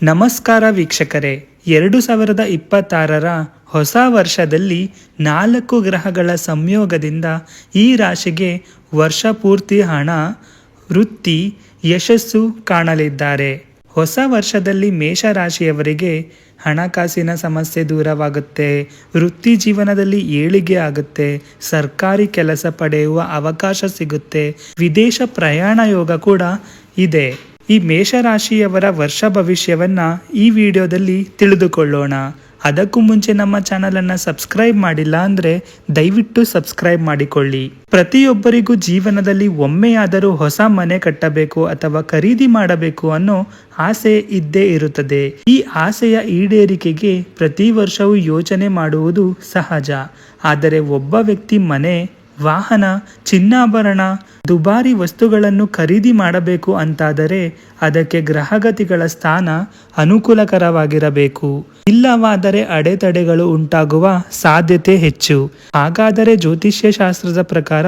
ನಮಸ್ಕಾರ ವೀಕ್ಷಕರೇ, 2026ರ ಹೊಸ ವರ್ಷದಲ್ಲಿ 4 ಗ್ರಹಗಳ ಸಂಯೋಗದಿಂದ ಈ ರಾಶಿಗೆ ವರ್ಷ ಪೂರ್ತಿ ಹಣ, ವೃತ್ತಿ, ಯಶಸ್ಸು ಕಾಣಲಿದ್ದಾರೆ. ಹೊಸ ವರ್ಷದಲ್ಲಿ ಮೇಷರಾಶಿಯವರಿಗೆ ಹಣಕಾಸಿನ ಸಮಸ್ಯೆ ದೂರವಾಗುತ್ತೆ, ವೃತ್ತಿ ಜೀವನದಲ್ಲಿ ಏಳಿಗೆ ಆಗುತ್ತೆ, ಸರ್ಕಾರಿ ಕೆಲಸ ಪಡೆಯುವ ಅವಕಾಶ ಸಿಗುತ್ತೆ, ವಿದೇಶ ಪ್ರಯಾಣ ಯೋಗ ಕೂಡ ಇದೆ. ಈ ಮೇಷರಾಶಿಯವರ ವರ್ಷ ಭವಿಷ್ಯವನ್ನ ಈ ವಿಡಿಯೋದಲ್ಲಿ ತಿಳಿದುಕೊಳ್ಳೋಣ. ಅದಕ್ಕೂ ಮುಂಚೆ ನಮ್ಮ ಚಾನಲನ್ನು ಸಬ್ಸ್ಕ್ರೈಬ್ ಮಾಡಿಲ್ಲ ಅಂದರೆ ದಯವಿಟ್ಟು ಸಬ್ಸ್ಕ್ರೈಬ್ ಮಾಡಿಕೊಳ್ಳಿ. ಪ್ರತಿಯೊಬ್ಬರಿಗೂ ಜೀವನದಲ್ಲಿ ಒಮ್ಮೆಯಾದರೂ ಹೊಸ ಮನೆ ಕಟ್ಟಬೇಕು ಅಥವಾ ಖರೀದಿ ಮಾಡಬೇಕು ಅನ್ನೋ ಆಸೆ ಇದ್ದೇ ಇರುತ್ತದೆ. ಈ ಆಸೆಯ ಈಡೇರಿಕೆಗೆ ಪ್ರತಿ ವರ್ಷವೂ ಯೋಚನೆ ಮಾಡುವುದು ಸಹಜ. ಆದರೆ ಒಬ್ಬ ವ್ಯಕ್ತಿ ಮನೆ, ವಾಹನ, ಚಿನ್ನಾಭರಣ, ದುಬಾರಿ ವಸ್ತುಗಳನ್ನು ಖರೀದಿ ಮಾಡಬೇಕು ಅಂತಾದರೆ ಅದಕ್ಕೆ ಗ್ರಹಗತಿಗಳ ಸ್ಥಾನ ಅನುಕೂಲಕರವಾಗಿರಬೇಕು. ಇಲ್ಲವಾದರೆ ಅಡೆತಡೆಗಳು ಉಂಟಾಗುವ ಸಾಧ್ಯತೆ ಹೆಚ್ಚು. ಹಾಗಾದರೆ ಜ್ಯೋತಿಷ್ಯ ಶಾಸ್ತ್ರದ ಪ್ರಕಾರ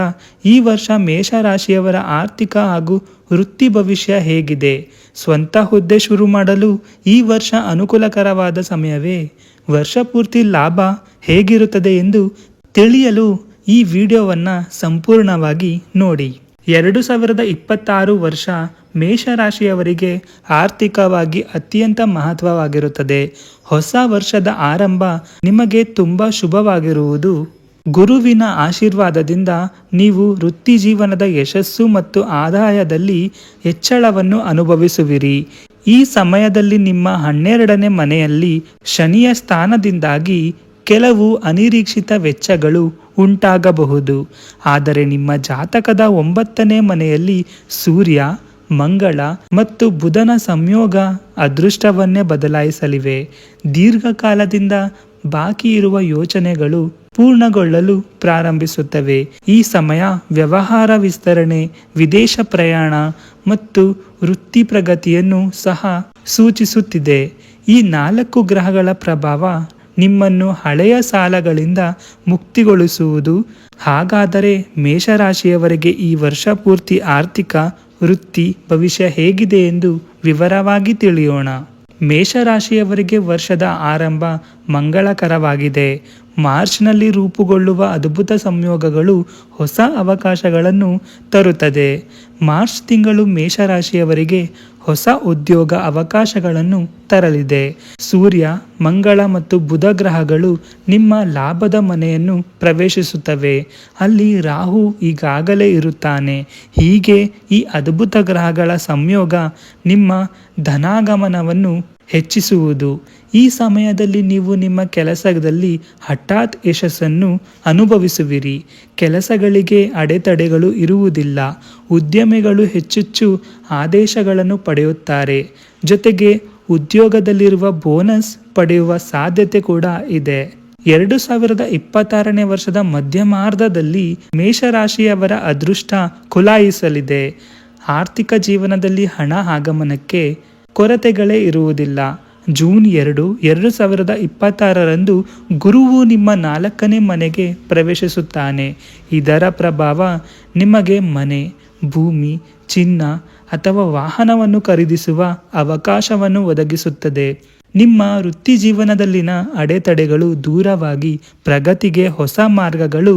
ಈ ವರ್ಷ ಮೇಷರಾಶಿಯವರ ಆರ್ಥಿಕ ಹಾಗೂ ವೃತ್ತಿ ಭವಿಷ್ಯ ಹೇಗಿದೆ? ಸ್ವಂತ ಹುದ್ದೆ ಶುರು ಮಾಡಲು ಈ ವರ್ಷ ಅನುಕೂಲಕರವಾದ ಸಮಯವೇ? ವರ್ಷ ಪೂರ್ತಿ ಲಾಭ ಹೇಗಿರುತ್ತದೆ ಎಂದು ತಿಳಿಯಲು ಈ ವಿಡಿಯೋವನ್ನು ಸಂಪೂರ್ಣವಾಗಿ ನೋಡಿ. 2026 ವರ್ಷ ಮೇಷರಾಶಿಯವರಿಗೆ ಆರ್ಥಿಕವಾಗಿ ಅತ್ಯಂತ ಮಹತ್ವವಾಗಿರುತ್ತದೆ. ಹೊಸ ವರ್ಷದ ಆರಂಭ ನಿಮಗೆ ತುಂಬ ಶುಭವಾಗಿರುವುದು. ಗುರುವಿನ ಆಶೀರ್ವಾದದಿಂದ ನೀವು ವೃತ್ತಿ ಜೀವನದ ಯಶಸ್ಸು ಮತ್ತು ಆದಾಯದಲ್ಲಿ ಹೆಚ್ಚಳವನ್ನು ಅನುಭವಿಸುವಿರಿ. ಈ ಸಮಯದಲ್ಲಿ ನಿಮ್ಮ 12ನೇ ಮನೆಯಲ್ಲಿ ಶನಿಯ ಸ್ಥಾನದಿಂದಾಗಿ ಕೆಲವು ಅನಿರೀಕ್ಷಿತ ವೆಚ್ಚಗಳು ಉಂಟಾಗಬಹುದು. ಆದರೆ ನಿಮ್ಮ ಜಾತಕದ 9ನೇ ಮನೆಯಲ್ಲಿ ಸೂರ್ಯ, ಮಂಗಳ ಮತ್ತು ಬುಧನ ಸಂಯೋಗ ಅದೃಷ್ಟವನ್ನೇ ಬದಲಾಯಿಸಲಿವೆ. ದೀರ್ಘಕಾಲದಿಂದ ಬಾಕಿ ಇರುವ ಯೋಚನೆಗಳು ಪೂರ್ಣಗೊಳ್ಳಲು ಪ್ರಾರಂಭಿಸುತ್ತವೆ. ಈ ಸಮಯ ವ್ಯವಹಾರ ವಿಸ್ತರಣೆ, ವಿದೇಶ ಪ್ರಯಾಣ ಮತ್ತು ವೃತ್ತಿ ಪ್ರಗತಿಯನ್ನು ಸಹ ಸೂಚಿಸುತ್ತಿದೆ. ಈ 4 ಗ್ರಹಗಳ ಪ್ರಭಾವ ನಿಮ್ಮನ್ನು ಹಳೆಯ ಸಾಲಗಳಿಂದ ಮುಕ್ತಿಗೊಳಿಸುವುದು. ಹಾಗಾದರೆ ಮೇಷರಾಶಿಯವರಿಗೆ ಈ ವರ್ಷ ಪೂರ್ತಿ ಆರ್ಥಿಕ, ವೃತ್ತಿ ಭವಿಷ್ಯ ಹೇಗಿದೆ ಎಂದು ವಿವರವಾಗಿ ತಿಳಿಯೋಣ. ಮೇಷರಾಶಿಯವರಿಗೆ ವರ್ಷದ ಆರಂಭ ಮಂಗಳಕರವಾಗಿದೆ. ಮಾರ್ಚ್ನಲ್ಲಿ ರೂಪುಗೊಳ್ಳುವ ಅದ್ಭುತ ಸಂಯೋಗಗಳು ಹೊಸ ಅವಕಾಶಗಳನ್ನು ತರುತ್ತದೆ. ಮಾರ್ಚ್ ತಿಂಗಳು ಮೇಷರಾಶಿಯವರಿಗೆ ಹೊಸ ಉದ್ಯೋಗ ಅವಕಾಶಗಳನ್ನು ತರಲಿದೆ. ಸೂರ್ಯ, ಮಂಗಳ ಮತ್ತು ಬುಧ ಗ್ರಹಗಳು ನಿಮ್ಮ ಲಾಭದ ಮನೆಯನ್ನು ಪ್ರವೇಶಿಸುತ್ತವೆ. ಅಲ್ಲಿ ರಾಹು ಈಗಾಗಲೇ ಇರುತ್ತಾನೆ. ಹೀಗೆ ಈ ಅದ್ಭುತ ಗ್ರಹಗಳ ಸಂಯೋಗ ನಿಮ್ಮ ಧನಾಗಮನವನ್ನು ಹೆಚ್ಚಿಸುವುದು. ಈ ಸಮಯದಲ್ಲಿ ನೀವು ನಿಮ್ಮ ಕೆಲಸದಲ್ಲಿ ಹಠಾತ್ ಯಶಸ್ಸನ್ನು ಅನುಭವಿಸುವಿರಿ. ಕೆಲಸಗಳಿಗೆ ಅಡೆತಡೆಗಳು ಇರುವುದಿಲ್ಲ. ಉದ್ಯಮಿಗಳು ಹೆಚ್ಚೆಚ್ಚು ಆದೇಶಗಳನ್ನು ಪಡೆಯುತ್ತಾರೆ. ಜೊತೆಗೆ ಉದ್ಯೋಗದಲ್ಲಿರುವ ಬೋನಸ್ ಪಡೆಯುವ ಸಾಧ್ಯತೆ ಕೂಡ ಇದೆ. 2026ನೇ ವರ್ಷದ ಮಧ್ಯಮಾರ್ಧದಲ್ಲಿ ಮೇಷರಾಶಿಯವರ ಅದೃಷ್ಟ ಕುಲಾಯಿಸಲಿದೆ. ಆರ್ಥಿಕ ಜೀವನದಲ್ಲಿ ಹಣ ಆಗಮನಕ್ಕೆ ಕೊರತೆಗಳೇ ಇರುವುದಿಲ್ಲ. ಜೂನ್ 2, 2026ರಂದು ಗುರುವು ನಿಮ್ಮ 4ನೇ ಮನೆಗೆ ಪ್ರವೇಶಿಸುತ್ತಾನೆ. ಇದರ ಪ್ರಭಾವ ನಿಮಗೆ ಮನೆ, ಭೂಮಿ, ಚಿನ್ನ ಅಥವಾ ವಾಹನವನ್ನು ಖರೀದಿಸುವ ಅವಕಾಶವನ್ನು ಒದಗಿಸುತ್ತದೆ. ನಿಮ್ಮ ವೃತ್ತಿ ಜೀವನದಲ್ಲಿನ ಅಡೆತಡೆಗಳು ದೂರವಾಗಿ ಪ್ರಗತಿಗೆ ಹೊಸ ಮಾರ್ಗಗಳು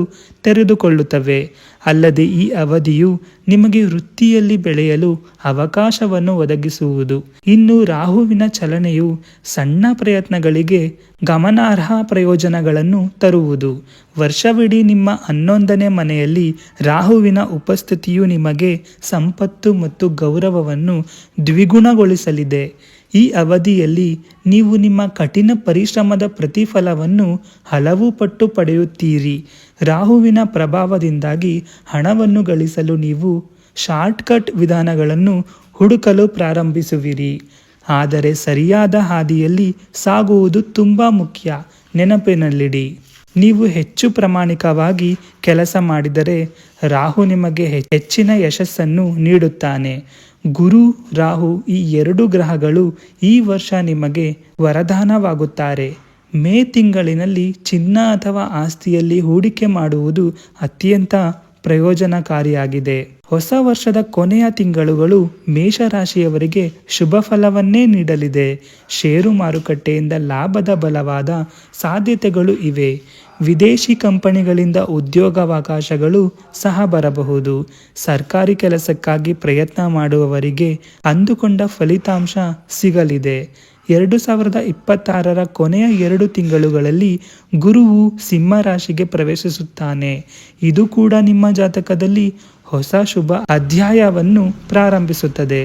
ತೆರೆದುಕೊಳ್ಳುತ್ತವೆ. ಅಲ್ಲದೆ ಈ ಅವಧಿಯು ನಿಮಗೆ ವೃತ್ತಿಯಲ್ಲಿ ಬೆಳೆಯಲು ಅವಕಾಶವನ್ನು ಒದಗಿಸುವುದು. ಇನ್ನು ರಾಹುವಿನ ಚಲನೆಯು ಸಣ್ಣ ಪ್ರಯತ್ನಗಳಿಗೆ ಗಮನಾರ್ಹ ಪ್ರಯೋಜನಗಳನ್ನು ತರುವುದು. ವರ್ಷವಿಡೀ ನಿಮ್ಮ 11ನೇ ಮನೆಯಲ್ಲಿ ರಾಹುವಿನ ಉಪಸ್ಥಿತಿಯು ನಿಮಗೆ ಸಂಪತ್ತು ಮತ್ತು ಗೌರವವನ್ನು ದ್ವಿಗುಣಗೊಳಿಸಲಿದೆ. ಈ ಅವಧಿಯಲ್ಲಿ ನೀವು ನಿಮ್ಮ ಕಠಿಣ ಪರಿಶ್ರಮದ ಪ್ರತಿಫಲವನ್ನು ಹಲವು ಪಟ್ಟು ಪಡೆಯುತ್ತೀರಿ. ರಾಹುವಿನ ಪ್ರಭಾವದಿಂದಾಗಿ ಹಣವನ್ನು ಗಳಿಸಲು ನೀವು ಶಾರ್ಟ್ಕಟ್ ವಿಧಾನಗಳನ್ನು ಹುಡುಕಲು ಪ್ರಾರಂಭಿಸುವಿರಿ. ಆದರೆ ಸರಿಯಾದ ಹಾದಿಯಲ್ಲಿ ಸಾಗುವುದು ತುಂಬ ಮುಖ್ಯ. ನೆನಪಿನಲ್ಲಿಡಿ, ನೀವು ಹೆಚ್ಚು ಪ್ರಾಮಾಣಿಕವಾಗಿ ಕೆಲಸ ಮಾಡಿದರೆ ರಾಹು ನಿಮಗೆ ಹೆಚ್ಚಿನ ಯಶಸ್ಸನ್ನು ನೀಡುತ್ತಾನೆ. ಗುರು, ರಾಹು ಈ 2 ಗ್ರಹಗಳು ಈ ವರ್ಷ ನಿಮಗೆ ವರದಾನವಾಗುತ್ತಾರೆ. ಮೇ ತಿಂಗಳಿನಲ್ಲಿ ಚಿನ್ನ ಅಥವಾ ಆಸ್ತಿಯಲ್ಲಿ ಹೂಡಿಕೆ ಮಾಡುವುದು ಅತ್ಯಂತ ಪ್ರಯೋಜನಕಾರಿಯಾಗಿದೆ. ಹೊಸ ವರ್ಷದ ಕೊನೆಯ ತಿಂಗಳುಗಳು ಮೇಷರಾಶಿಯವರಿಗೆ ಶುಭ ಫಲವನ್ನೇ ನೀಡಲಿದೆ. ಷೇರು ಮಾರುಕಟ್ಟೆಯಿಂದ ಲಾಭದ ಬಲವಾದ ಸಾಧ್ಯತೆಗಳು ಇವೆ. ವಿದೇಶಿ ಕಂಪನಿಗಳಿಂದ ಉದ್ಯೋಗಾವಕಾಶಗಳು ಸಹ ಬರಬಹುದು. ಸರ್ಕಾರಿ ಕೆಲಸಕ್ಕಾಗಿ ಪ್ರಯತ್ನ ಮಾಡುವವರಿಗೆ ಅಂದುಕೊಂಡ ಫಲಿತಾಂಶ ಸಿಗಲಿದೆ. 2026ರ ಕೊನೆಯ 2 ತಿಂಗಳುಗಳಲ್ಲಿ ಗುರುವು ಸಿಂಹ ರಾಶಿಗೆ ಪ್ರವೇಶಿಸುತ್ತಾನೆ. ಇದು ಕೂಡ ನಿಮ್ಮ ಜಾತಕದಲ್ಲಿ ಹೊಸ ಶುಭ ಅಧ್ಯಾಯವನ್ನು ಪ್ರಾರಂಭಿಸುತ್ತದೆ.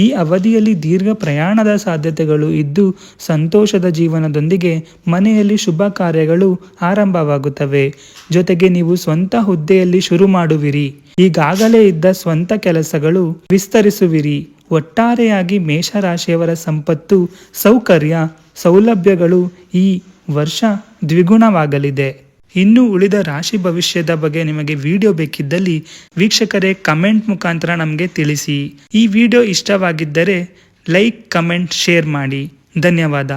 ಈ ಅವಧಿಯಲ್ಲಿ ದೀರ್ಘ ಪ್ರಯಾಣದ ಸಾಧ್ಯತೆಗಳು ಇದ್ದು, ಸಂತೋಷದ ಜೀವನದೊಂದಿಗೆ ಮನೆಯಲ್ಲಿ ಶುಭ ಕಾರ್ಯಗಳು ಆರಂಭವಾಗುತ್ತವೆ. ಜೊತೆಗೆ ನೀವು ಸ್ವಂತ ಹುದ್ದೆಯಲ್ಲಿ ಶುರು ಮಾಡುವಿರಿ. ಈಗಾಗಲೇ ಇದ್ದ ಸ್ವಂತ ಕೆಲಸಗಳು ವಿಸ್ತರಿಸುವಿರಿ. ಒಟ್ಟಾರೆಯಾಗಿ ಮೇಷರಾಶಿಯವರ ಸಂಪತ್ತು, ಸೌಕರ್ಯ, ಸೌಲಭ್ಯಗಳು ಈ ವರ್ಷ ದ್ವಿಗುಣವಾಗಲಿದೆ. ಇನ್ನು ಉಳಿದ ರಾಶಿ ಭವಿಷ್ಯದ ಬಗ್ಗೆ ನಿಮಗೆ ವಿಡಿಯೋ ಬೇಕಿದ್ದಲ್ಲಿ ವೀಕ್ಷಕರೇ ಕಮೆಂಟ್ ಮುಖಾಂತರ ನಮಗೆ ತಿಳಿಸಿ. ಈ ವಿಡಿಯೋ ಇಷ್ಟವಾಗಿದ್ದರೆ ಲೈಕ್, ಕಮೆಂಟ್, ಶೇರ್ ಮಾಡಿ. ಧನ್ಯವಾದ.